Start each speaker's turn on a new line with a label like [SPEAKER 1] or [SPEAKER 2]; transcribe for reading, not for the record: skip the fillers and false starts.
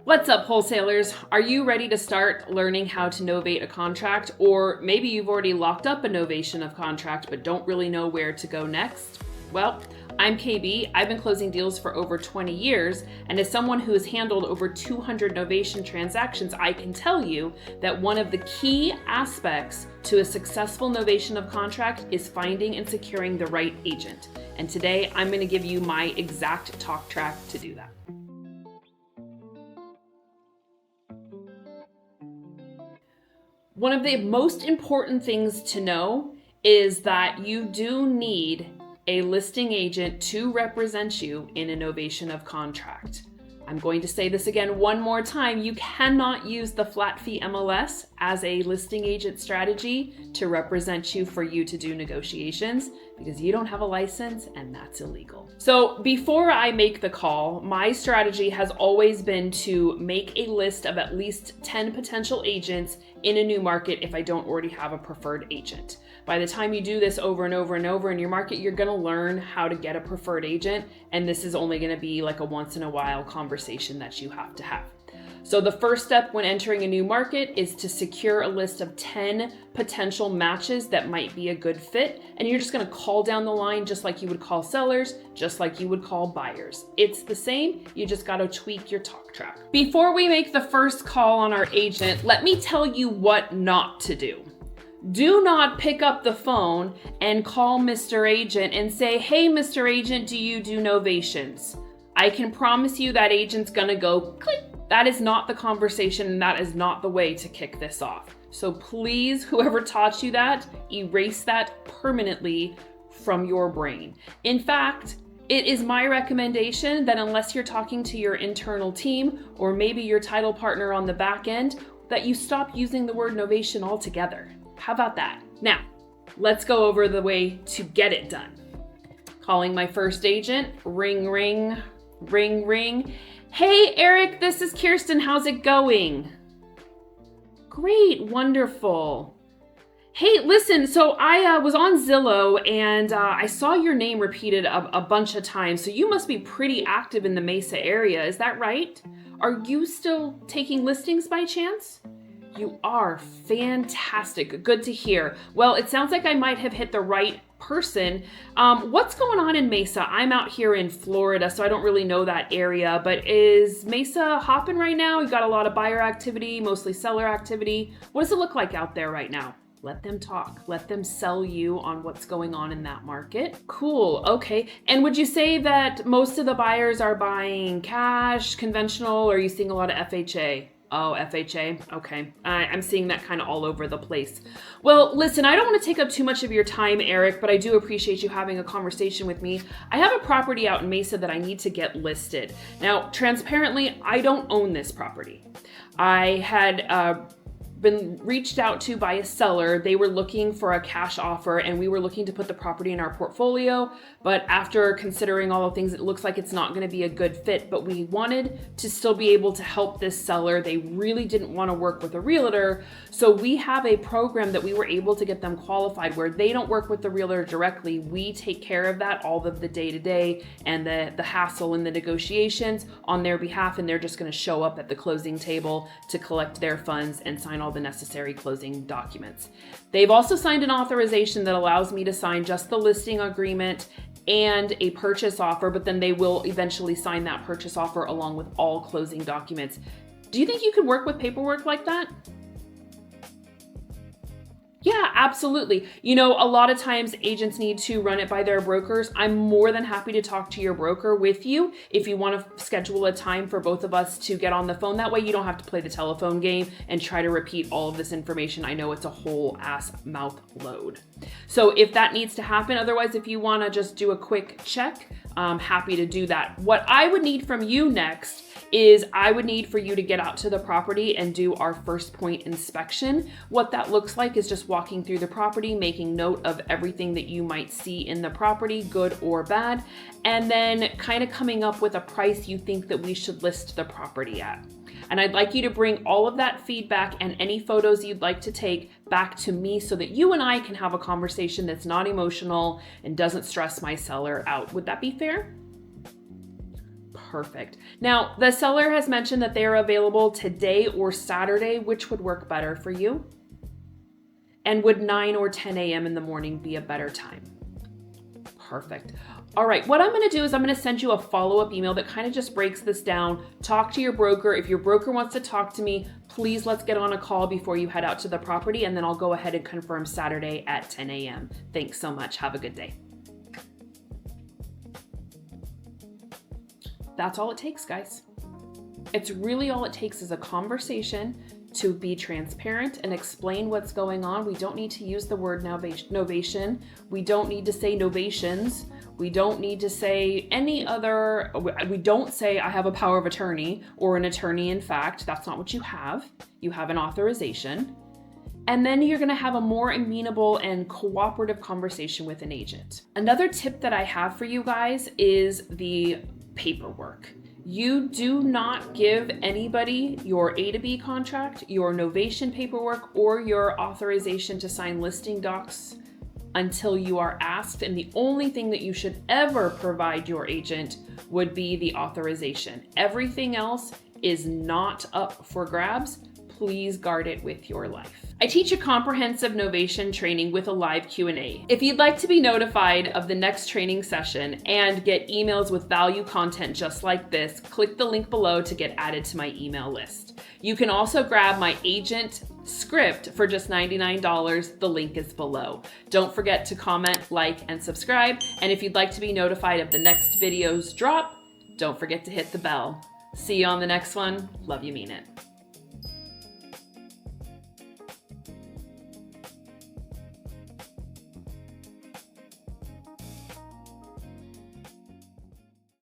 [SPEAKER 1] What's up, wholesalers? Are you ready to start learning how to novate a contract? Or maybe you've already locked up a novation of contract but don't really know where to go next? Well, I'm KB. I've been closing deals for over 20 years, and as someone who has handled over 200 novation transactions, I can tell you that one of the key aspects to a successful novation of contract is finding and securing the right agent. And today I'm going to give you my exact talk track to do that. One of the most important things to know is that you do need a listing agent to represent you in a novation of contract. I'm going to say this again one more time. You cannot use the flat fee MLS as a listing agent strategy to represent you for you to do negotiations because you don't have a license and that's illegal. So before I make the call, my strategy has always been to make a list of at least 10 potential agents in a new market if I don't already have a preferred agent. By the time you do this over and over and over in your market, you're gonna learn how to get a preferred agent, and this is only gonna be like a once in a while conversation that you have to have. So the first step when entering a new market is to secure a list of 10 potential matches that might be a good fit, and you're just gonna call down the line just like you would call sellers, just like you would call buyers. It's the same, you just gotta tweak your talk track. Before we make the first call on our agent, let me tell you what not to do. Do not pick up the phone and call Mr. Agent and say, hey, Mr. Agent, do you do novations? I can promise you that agent's gonna go click. That is not the conversation, and that is not the way to kick this off. So please, whoever taught you that, erase that permanently from your brain. In fact, it is my recommendation that unless you're talking to your internal team or maybe your title partner on the back end, that you stop using the word novation altogether. How about that? Now, let's go over the way to get it done. Calling my first agent, ring, ring, ring, ring. Hey, Eric, this is Kirsten. How's it going? Great, wonderful. Hey, listen, so I was on Zillow and I saw your name repeated a bunch of times. So you must be pretty active in the Mesa area. Is that right? Are you still taking listings by chance? You are. Fantastic. Good to hear. Well, it sounds like I might have hit the right person. What's going on in Mesa? I'm out here in Florida, so I don't really know that area, but is Mesa hopping right now? You've got a lot of buyer activity, mostly seller activity. What does it look like out there right now? Let them talk. Let them sell you on what's going on in that market. Cool. Okay. And would you say that most of the buyers are buying cash, conventional, or are you seeing a lot of FHA? Oh, FHA. Okay. I'm seeing that kind of all over the place. Well, listen, I don't want to take up too much of your time, Eric, but I do appreciate you having a conversation with me. I have a property out in Mesa that I need to get listed. Now, transparently, I don't own this property. I had been reached out to by a seller. They were looking for a cash offer and we were looking to put the property in our portfolio. But after considering all the things, it looks like it's not going to be a good fit, but we wanted to still be able to help this seller. They really didn't want to work with a realtor. So we have a program that we were able to get them qualified where they don't work with the realtor directly. We take care of that, all of the day-to-day and the hassle and the negotiations on their behalf. And they're just going to show up at the closing table to collect their funds and sign all the necessary closing documents. They've also signed an authorization that allows me to sign just the listing agreement and a purchase offer, but then they will eventually sign that purchase offer along with all closing documents. Do you think you could work with paperwork like that? Yeah, absolutely. You know, a lot of times agents need to run it by their brokers. I'm more than happy to talk to your broker with you if you want to schedule a time for both of us to get on the phone. That way you don't have to play the telephone game and try to repeat all of this information. I know it's a whole ass mouth load. So if that needs to happen, otherwise, if you want to just do a quick check, I'm happy to do that. What I would need from you next is I would need for you to get out to the property and do our first point inspection. What that looks like is just walking through the property, making note of everything that you might see in the property, good or bad, and then kind of coming up with a price you think that we should list the property at. And I'd like you to bring all of that feedback and any photos you'd like to take back to me so that you and I can have a conversation that's not emotional and doesn't stress my seller out. Would that be fair? Perfect. Now, the seller has mentioned that they are available today or Saturday. Which would work better for you? And would 9 or 10 a.m. in the morning be a better time? Perfect. All right, what I'm gonna do is I'm gonna send you a follow-up email that kind of just breaks this down. Talk to your broker. If your broker wants to talk to me, please let's get on a call before you head out to the property, and then I'll go ahead and confirm Saturday at 10 a.m. Thanks so much. Have a good day. That's all it takes, guys. It's really all it takes is a conversation to be transparent and explain what's going on. We don't need to use the word novation. We don't need to say novations. We don't need to say any other, we don't say I have a power of attorney or an attorney in fact. That's not what you have. You have an authorization. And then you're gonna have a more amenable and cooperative conversation with an agent. Another tip that I have for you guys is the paperwork. You do not give anybody your A to B contract, your novation paperwork, or your authorization to sign listing docs until you are asked. And the only thing that you should ever provide your agent would be the authorization. Everything else is not up for grabs. Please guard it with your life. I teach a comprehensive novation training with a live Q&A. If you'd like to be notified of the next training session and get emails with value content just like this, click the link below to get added to my email list. You can also grab my agent script for just $99. The link is below. Don't forget to comment, like, and subscribe. And if you'd like to be notified of the next video's drop, don't forget to hit the bell. See you on the next one. Love you, mean it.